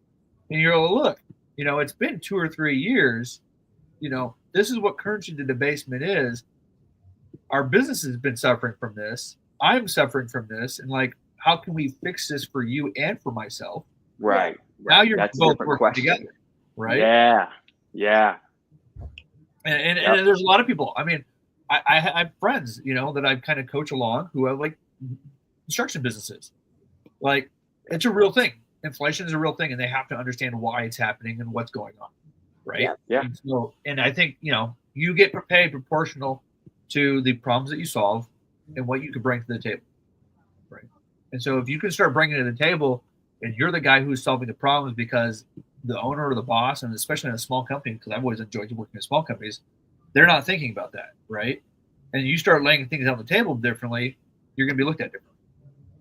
Speaker 2: and you're like, look, it's been 2 or 3 years, this is what currency debasement is. Our business has been suffering from this. I'm suffering from this. And like, how can we fix this for you and for myself?
Speaker 5: Right.
Speaker 2: Now you're both working together. Right.
Speaker 5: Yeah. Yeah.
Speaker 2: And there's a lot of people. I mean, I have friends, that I kind of coach along who have like construction businesses. Like, it's a real thing. Inflation is a real thing, and they have to understand why it's happening and what's going on. Right.
Speaker 5: Yeah.
Speaker 2: And I think, you get paid proportional to the problems that you solve and what you can bring to the table. Right. And so if you can start bringing it to the table and you're the guy who's solving the problems because the owner or the boss, and especially in a small company, because I've always enjoyed working in small companies, they're not thinking about that. Right. And you start laying things on the table differently, you're going to be looked at differently.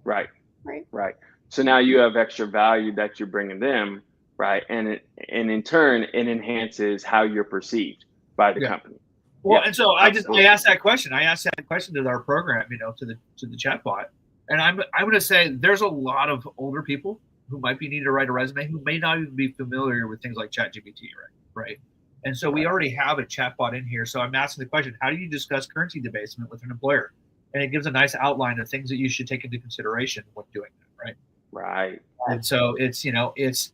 Speaker 5: Right. So now you have extra value that you're bringing them. Right. And in turn, it enhances how you're perceived by the company.
Speaker 2: Well, and so I asked that question. I asked that question to our program, to the chatbot, and I'm going to say there's a lot of older people who might be needing to write a resume who may not even be familiar with things like ChatGPT, right? And so we already have a chatbot in here. So I'm asking the question: how do you discuss currency debasement with an employer? And it gives a nice outline of things that you should take into consideration when doing that, right?
Speaker 5: Right.
Speaker 2: And so it's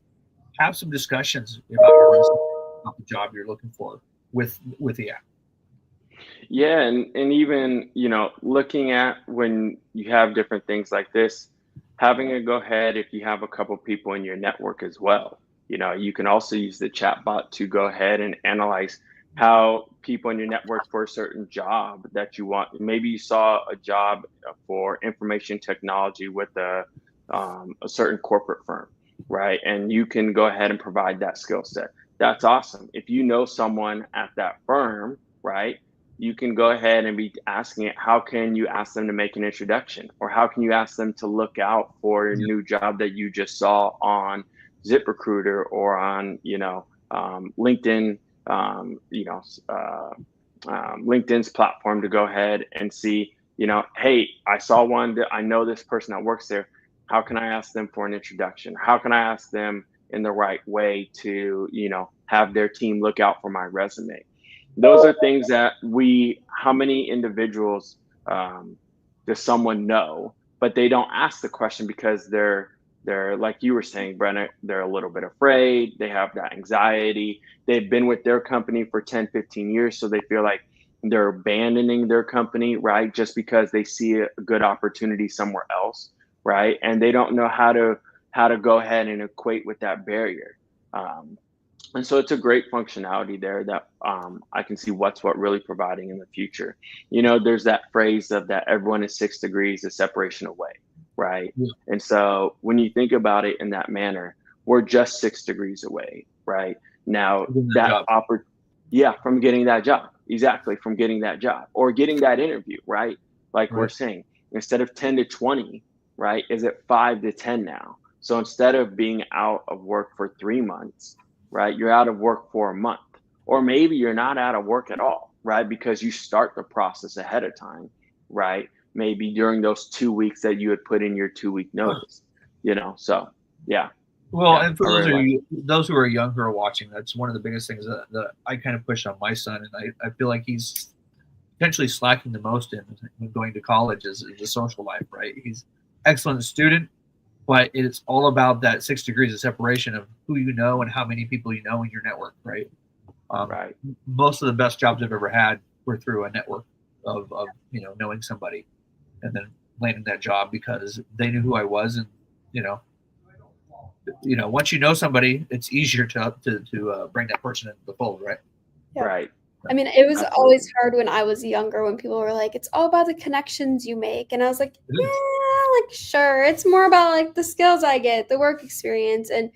Speaker 2: have some discussions about your resume, about the job you're looking for with the app.
Speaker 5: Yeah, and even, looking at when you have different things like this, having it go ahead if you have a couple people in your network as well. You can also use the chatbot to go ahead and analyze how people in your network for a certain job that you want. Maybe you saw a job for information technology with a certain corporate firm, right? And you can go ahead and provide that skill set. That's awesome. If you know someone at that firm, right, you can go ahead and be asking it, how can you ask them to make an introduction? Or how can you ask them to look out for a new job that you just saw on ZipRecruiter or on, LinkedIn, LinkedIn's platform to go ahead and see, hey, I saw one that I know this person that works there. How can I ask them for an introduction? How can I ask them in the right way to, have their team look out for my resume? Those are things that how many individuals does someone know, but they don't ask the question because they're like you were saying, Brenna, they're a little bit afraid. They have that anxiety. They've been with their company for 10, 15 years. So they feel like they're abandoning their company, right? Just because they see a good opportunity somewhere else, right? And they don't know how to go ahead and equate with that barrier. And so it's a great functionality there that I can see what really providing in the future. There's that phrase of that everyone is 6 degrees of separation away, right? Yeah. And so when you think about it in that manner, we're just 6 degrees away, right? Now from getting that job, exactly, from getting that job or getting that interview, right? Like we're saying, instead of 10 to 20, right? Is it 5 to 10 now? So instead of being out of work for 3 months, right, you're out of work for a month, or maybe you're not out of work at all, right? Because you start the process ahead of time, right? Maybe during those 2 weeks that you had put in your 2-week notice, so yeah.
Speaker 2: Well, and for those who are young who are watching, that's one of the biggest things that I kind of push on my son. And I feel like he's potentially slacking the most in going to college is the social life, right? He's an excellent student, but it's all about that 6 degrees of separation of who you know and how many people you know in your network, right?
Speaker 5: Right.
Speaker 2: Most of the best jobs I've ever had were through a network of knowing somebody and then landing that job because they knew who I was. And, once you know somebody, it's easier to bring that person into the fold, right?
Speaker 3: Yeah.
Speaker 5: Right.
Speaker 3: I mean, it was always hard when I was younger when people were like, it's all about the connections you make. And I was like, sure. It's more about like the skills I get, the work experience. And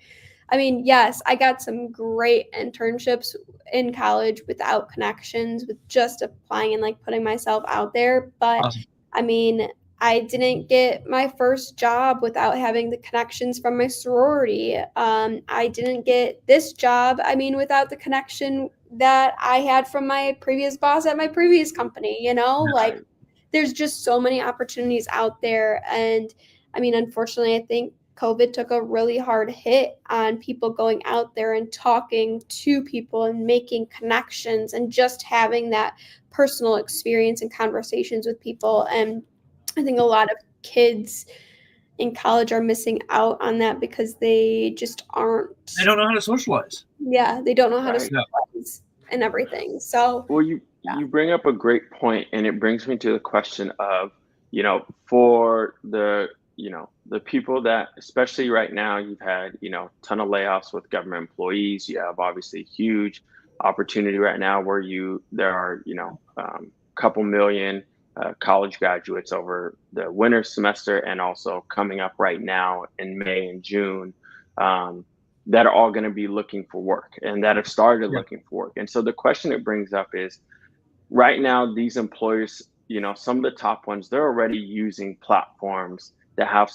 Speaker 3: I mean, yes, I got some great internships in college without connections, with just applying and like putting myself out there. But awesome. I mean, I didn't get my first job without having the connections from my sorority. I didn't get this job, without the connection that I had from my previous boss at my previous company, like there's just so many opportunities out there. And I mean, unfortunately, I think COVID took a really hard hit on people going out there and talking to people and making connections and just having that personal experience and conversations with people. And I think a lot of kids in college are missing out on that because they just aren't.
Speaker 2: They don't know how to socialize.
Speaker 3: Yeah, they don't know how to socialize and everything. So,
Speaker 5: well, you bring up a great point, and it brings me to the question of, for the people that, especially right now, you've had, ton of layoffs with government employees. You have obviously huge opportunity right now where there are, couple million college graduates over the winter semester and also coming up right now in May and June that are all going to be looking for work and that have started looking for work. And so the question it brings up is, right now, these employers, some of the top ones, they're already using platforms that have,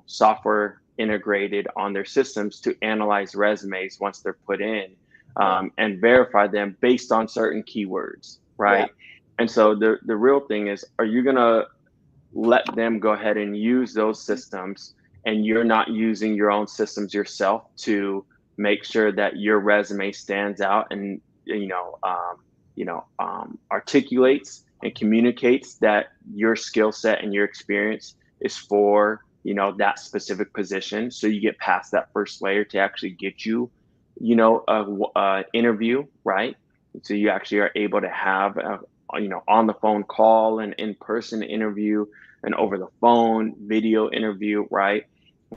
Speaker 5: software integrated on their systems to analyze resumes once they're put in. and verify them based on certain keywords, right? Yeah. And so the real thing is, are you gonna let them go ahead and use those systems, and you're not using your own systems yourself to make sure that your resume stands out and articulates and communicates that your skill set and your experience is for that specific position, so you get past that first layer to actually get you a interview, right? So you actually are able to have a on the phone call, and in-person interview, and over the phone video interview, right?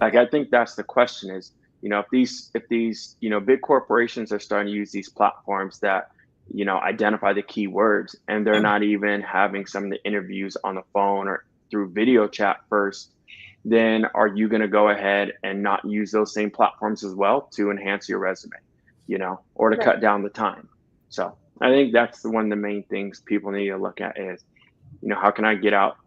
Speaker 5: Like, I think that's the question is, if these big corporations are starting to use these platforms that identify the keywords, and they're not even having some of the interviews on the phone or through video chat first, then are you going to go ahead and not use those same platforms as well to enhance your resume, or to cut down the time? So I think that's one of the main things people need to look at is, how can I get out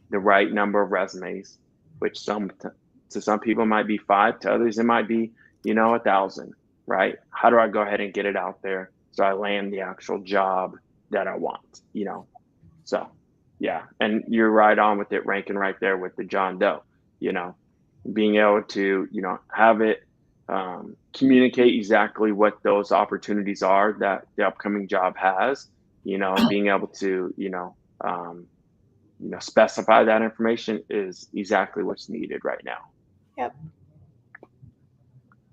Speaker 5: the right number of resumes, which to some people might be 5, to others it might be 1,000, right? How do I go ahead and get it out there so I land the actual job that I want, So yeah, and you're right on with it, ranking right there with the John Doe, being able to have it communicate exactly what those opportunities are that the upcoming job has, being able to specify that information is exactly what's needed right now.
Speaker 3: Yep.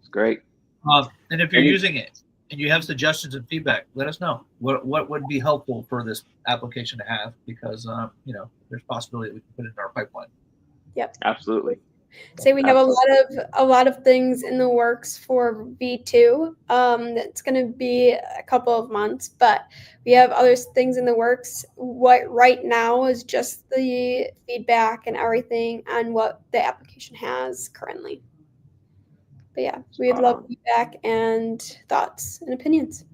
Speaker 5: It's great.
Speaker 2: And if you're using it and you have suggestions and feedback, let us know what would be helpful for this application to have, because there's possibility that we can put it in our pipeline.
Speaker 3: Yep.
Speaker 5: Absolutely.
Speaker 3: Say we have a lot of things in the works for V2. That's going to be a couple of months, but we have other things in the works. What right now is just the feedback and everything on what the application has currently. But yeah, we'd love feedback and thoughts and opinions,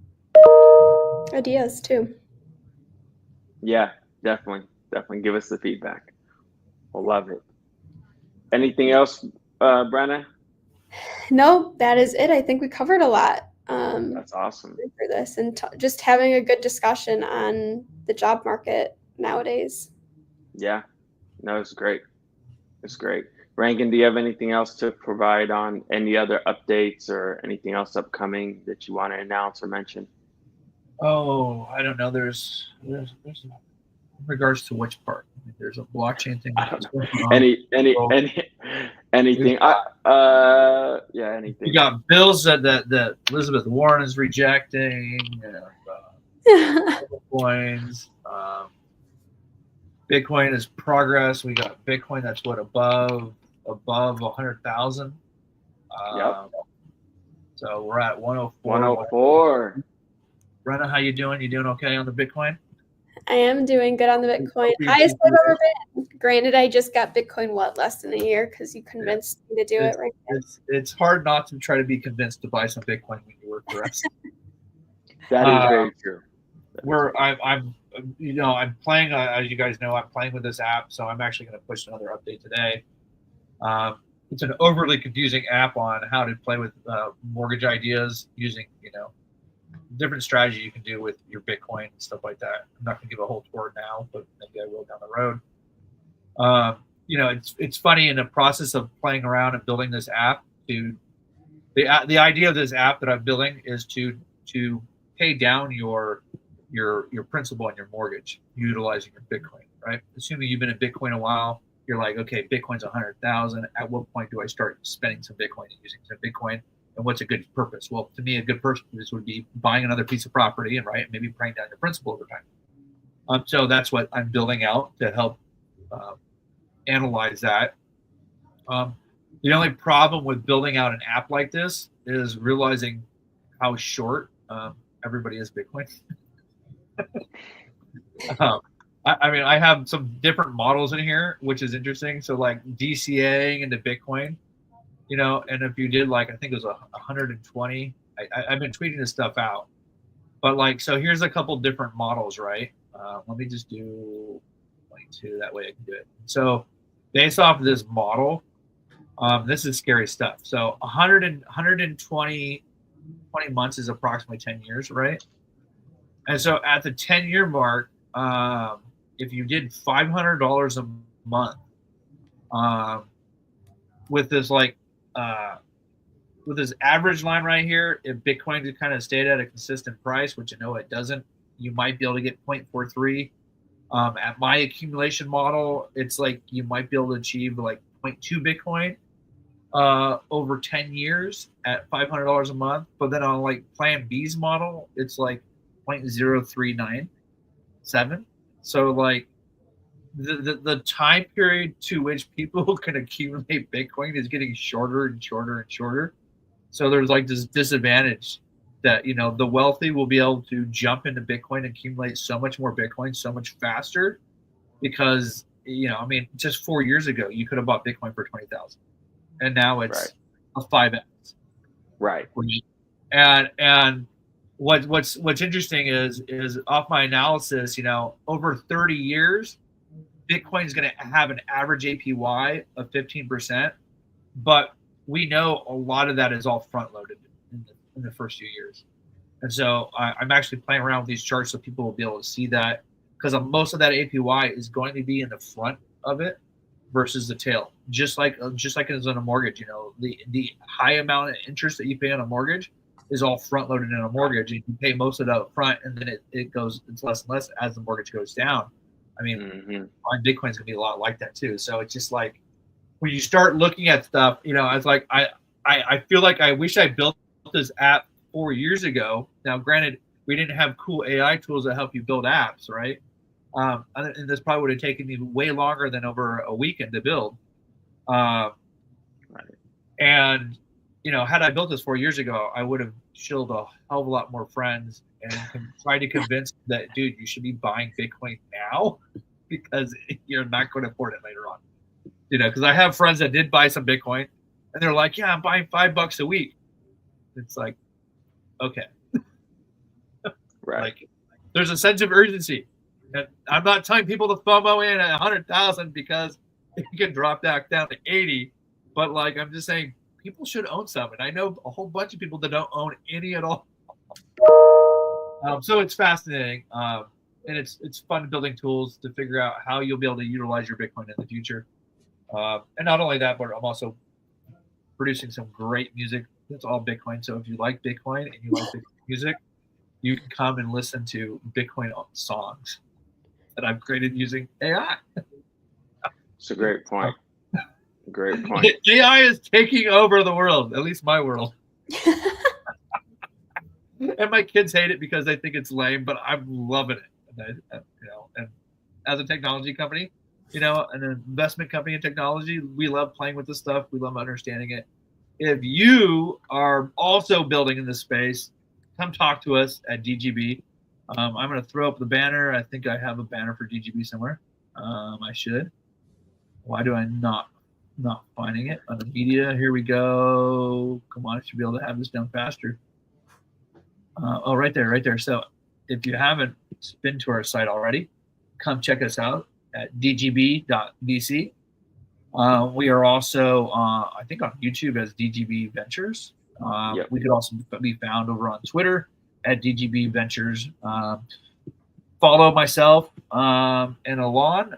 Speaker 3: ideas too.
Speaker 5: Yeah, definitely give us the feedback. We'll love it. Anything else, Brenna?
Speaker 3: No, that is it. I think we covered a lot.
Speaker 5: That's awesome
Speaker 3: for this, and just having a good discussion on the job market nowadays.
Speaker 5: Yeah, no, it's great. It's great. Rankin, do you have anything else to provide on any other updates or anything else upcoming that you want to announce or mention?
Speaker 2: Oh, I don't know. There's in regards to which part? There's a blockchain thing.
Speaker 5: Anything? Yeah, anything.
Speaker 2: You got bills that Elizabeth Warren is rejecting. Coins. Bitcoin is progress. We got Bitcoin that's above 100,000.
Speaker 5: Yep.
Speaker 2: So we're at 104.
Speaker 5: 104.
Speaker 2: Brenna, how you doing? You doing okay on the Bitcoin?
Speaker 3: I am doing good on the Bitcoin. Highest I've ever been. Granted, I just got Bitcoin less than a year because you convinced me to do it right now.
Speaker 2: It's hard not to try to be convinced to buy some Bitcoin when you work for us.
Speaker 5: That is very true.
Speaker 2: I'm playing, as you guys know, I'm playing with this app, so I'm actually going to push another update today. It's an overly confusing app on how to play with mortgage ideas using, different strategy you can do with your Bitcoin and stuff like that. I'm not going to give a whole tour now, but maybe I will down the road. It's funny in the process of playing around and building this app. The idea of this app that I'm building is to pay down your principal on your mortgage utilizing your Bitcoin, right? Assuming you've been in Bitcoin a while, you're like, okay, Bitcoin's 100,000. At what point do I start spending some Bitcoin and using some Bitcoin? And what's a good purpose? Well, to me, a good purpose would be buying another piece of property and maybe paying down your principal over time. So that's what I'm building out to help analyze that. The only problem with building out an app like this is realizing how short everybody is Bitcoin. I have some different models in here, which is interesting. So like DCA into Bitcoin, and if you did I think it was 120, I've been tweeting this stuff out, but so here's a couple different models, right? Let me just do 22, that way I can do it. So based off of this model, this is scary stuff. So 120 20 months is approximately 10 years, right? And so at the 10-year mark, if you did $500 a month with this with this average line right here, if Bitcoin kind of stayed at a consistent price, which I know it doesn't, you might be able to get 0.43. At my accumulation model, it's like you might be able to achieve like 0.2 Bitcoin over 10 years at $500 a month. But then on like Plan B's model, it's like 0.0397. So like the time period to which people can accumulate Bitcoin is getting shorter and shorter and shorter. So there's like this disadvantage that, you know, the wealthy will be able to jump into Bitcoin and accumulate so much more Bitcoin so much faster because, you know, I mean, just 4 years ago, you could have bought Bitcoin for 20,000 and now it's a 5x.
Speaker 5: Right.
Speaker 2: And what's interesting is off my analysis, you know, over 30 years, Bitcoin is going to have an average APY of 15%, but we know a lot of that is all front loaded in the first few years. And so I'm actually playing around with these charts so people will be able to see that, because most of that APY is going to be in the front of it versus the tail. Just like it is on a mortgage, you know, the high amount of interest that you pay on a mortgage is all front loaded in a mortgage, and you pay most of it up front, and then it's less and less as the mortgage goes down. I mean, on Bitcoin is gonna be a lot like that too. So it's just like when you start looking at stuff, you know, I was like, I feel like I wish I built this app 4 years ago. Now, granted, we didn't have cool AI tools that help you build apps, right? And this probably would have taken me way longer than over a weekend to build. And you know, had I built this 4 years ago, I would have shilled a hell of a lot more friends and tried to convince that, dude, you should be buying Bitcoin now because you're not going to afford it later on. You know, because I have friends that did buy some Bitcoin and they're like, yeah, I'm buying $5 a week. It's like, okay.
Speaker 5: Right.
Speaker 2: Like, there's a sense of urgency. And I'm not telling people to FOMO in at 100,000 because it can drop back down to 80. But like, I'm just saying, people should own some, and I know a whole bunch of people that don't own any at all. So it's fascinating, and it's fun building tools to figure out how you'll be able to utilize your Bitcoin in the future. And not only that, but I'm also producing some great music. It's all Bitcoin. So if you like Bitcoin and you like Bitcoin music, you can come and listen to Bitcoin songs that I've created using AI.
Speaker 5: It's a great point. Great point.
Speaker 2: AI is taking over the world, at least my world. And my kids hate it because they think it's lame, but I'm loving it. And you know, and as a technology company, you know, an investment company in technology, we love playing with this stuff. We love understanding it. If you are also building in this space, come talk to us at DGB. I'm going to throw up the banner. I think I have a banner for DGB somewhere. I should. Why do I not finding it on the media? Here we go. Come on, I should be able to have this done faster. Oh, right there. So if you haven't been to our site already, come check us out at dgb.vc. We are also, I think, on YouTube as DGB Ventures. We could also be found over on Twitter at DGB Ventures. Follow myself and Alon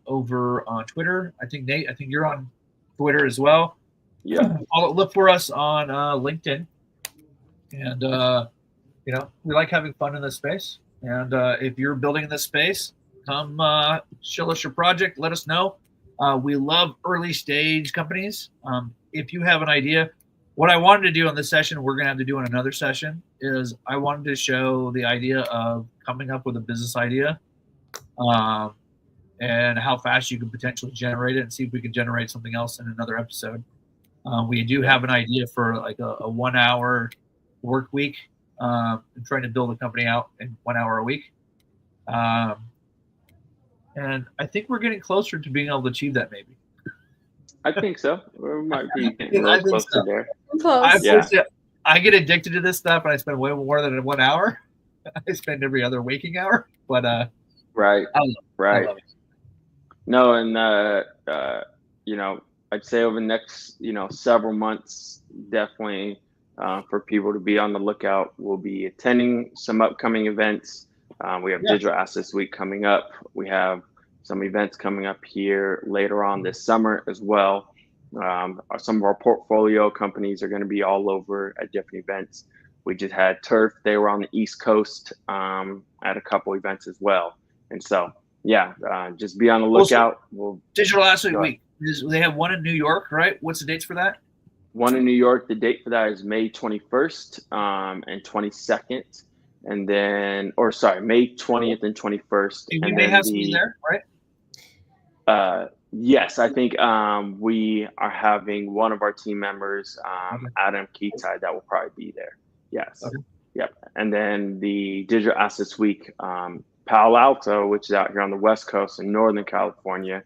Speaker 2: over on Twitter. I think Nate, you're on Twitter as well.
Speaker 5: Yeah.
Speaker 2: Look for us on LinkedIn. And, you know, we like having fun in this space. And if you're building in this space, come show us your project. Let us know. We love early stage companies. If you have an idea, what I wanted to do on this session, we're going to have to do in another session, is I wanted to show the idea of coming up with a business idea and how fast you can potentially generate it, and see if we can generate something else in another episode. We do have an idea for like a 1 hour work week. I'm trying to build a company out in 1 hour a week. And I think we're getting closer to being able to achieve that, maybe.
Speaker 5: I think so. We might be getting close to there.
Speaker 3: Close.
Speaker 2: I get addicted to this stuff, and I spend way more than 1 hour. I spend every other waking hour. But
Speaker 5: right.
Speaker 2: I love it.
Speaker 5: No, and you know, I'd say over the next, you know, several months, definitely for people to be on the lookout. We'll be attending some upcoming events. We have Digital Assets Week coming up. We have some events coming up here later on this summer as well. Some of our portfolio companies are going to be all over at different events. We just had Turf. They were on the East Coast at a couple events as well. And so, just be on the lookout.
Speaker 2: Digital Asset Week. They have one in New York, right? What's the dates for that?
Speaker 5: One in New York. The date for that is May 21st and 22nd. And then, May 20th and 21st.
Speaker 2: We may have something there, right?
Speaker 5: Yes, I think we are having one of our team members, Adam Keatside, that will probably be there. Yes. Okay. Yep. And then the Digital Assets Week, Palo Alto, which is out here on the West Coast in Northern California,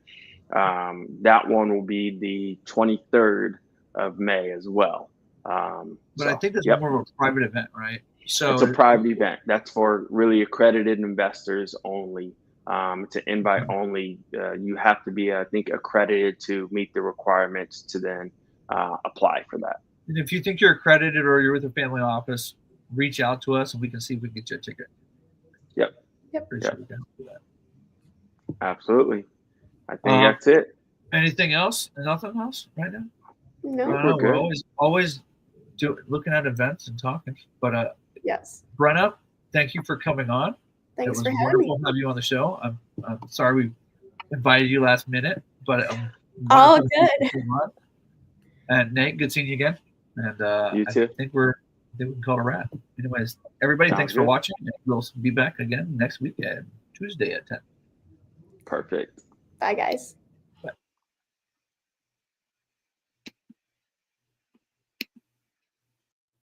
Speaker 5: that one will be the 23rd of May as well.
Speaker 2: But I think it's more of a private event, right? So
Speaker 5: it's a private event. That's for really accredited investors only. It's an invite only. You have to be, I think, accredited to meet the requirements to then apply for that.
Speaker 2: And if you think you're accredited or you're with a family office, reach out to us and we can see if we can get you a ticket.
Speaker 5: Yep.
Speaker 2: Appreciate you guys do that.
Speaker 5: Absolutely. I think that's it.
Speaker 2: Anything else? Nothing else right now?
Speaker 3: No.
Speaker 2: We're always looking at events and talking. But
Speaker 3: yes,
Speaker 2: Brenna, thank you for coming on.
Speaker 3: Thanks for having me.
Speaker 2: It was wonderful to have you on the show. I'm sorry we invited you last minute, but
Speaker 3: all good.
Speaker 2: And Nate, good seeing you again. And
Speaker 5: you too.
Speaker 2: I think we can call it a wrap. Anyways, everybody, thanks for watching. We'll be back again next week, Tuesday at 10.
Speaker 5: Perfect.
Speaker 3: Bye, guys.